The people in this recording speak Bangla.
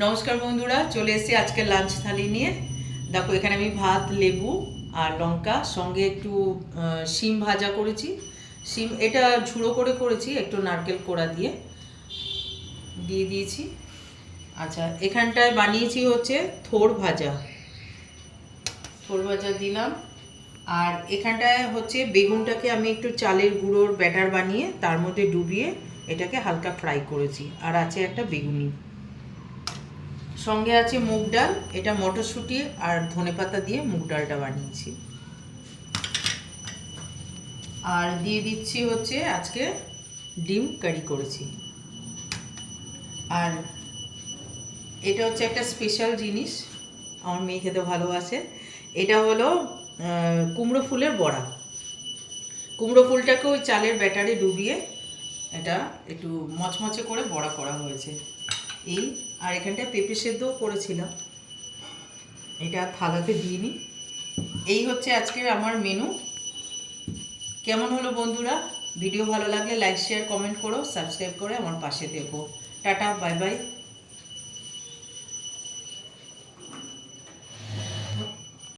নমস্কার বন্ধুরা, চলে এসেছি আজকে লাঞ্চ থালি নিয়ে। দেখো এখানে আমি ভাত, লেবু আর লঙ্কা, সঙ্গে একটু শিম ভাজা করেছি। শিম এটা ঝুড়ো করে করেছি, একটু নারকেল কোড়া দিয়ে দিয়ে দিয়েছি। আচ্ছা, এখানটায় বানিয়েছি হচ্ছে থোড় ভাজা দিলাম। আর এখানটায় হচ্ছে বেগুনটাকে আমি একটু চালের গুঁড়োর ব্যাটার বানিয়ে তার মধ্যে ডুবিয়ে এটাকে হালকা ফ্রাই করেছি। আর আছে একটা বেগুনি, সঙ্গে আছে মুগ ডাল, এটা মটরশুঁটি আর ধনেপাতা দিয়ে মুগ ডালটা বানিয়েছি। আর দিয়ে দিচ্ছি হচ্ছে আজকে ডিম কারি করেছি। আর এটা হচ্ছে একটা স্পেশাল জিনিস, আমার মেয়ে খেতে ভালোবাসে। এটা হলো কুমড়ো ফুলের বড়া। কুমড়ো ফুলটাকে ওই চালের ব্যাটারে ডুবিয়ে এটা একটু মচমচে করে বড়া করা হয়েছে এই। আর এখানটায় পেঁপে সেদ্ধও করেছিলাম, এটা থালাতে দিইনি। এই হচ্ছে আজকের আমার মেনু। কেমন হলো বন্ধুরা? ভিডিও ভালো লাগলে লাইক, শেয়ার, কমেন্ট করো, সাবস্ক্রাইব করে আমার পাশে থেকো। Tata, bye bye.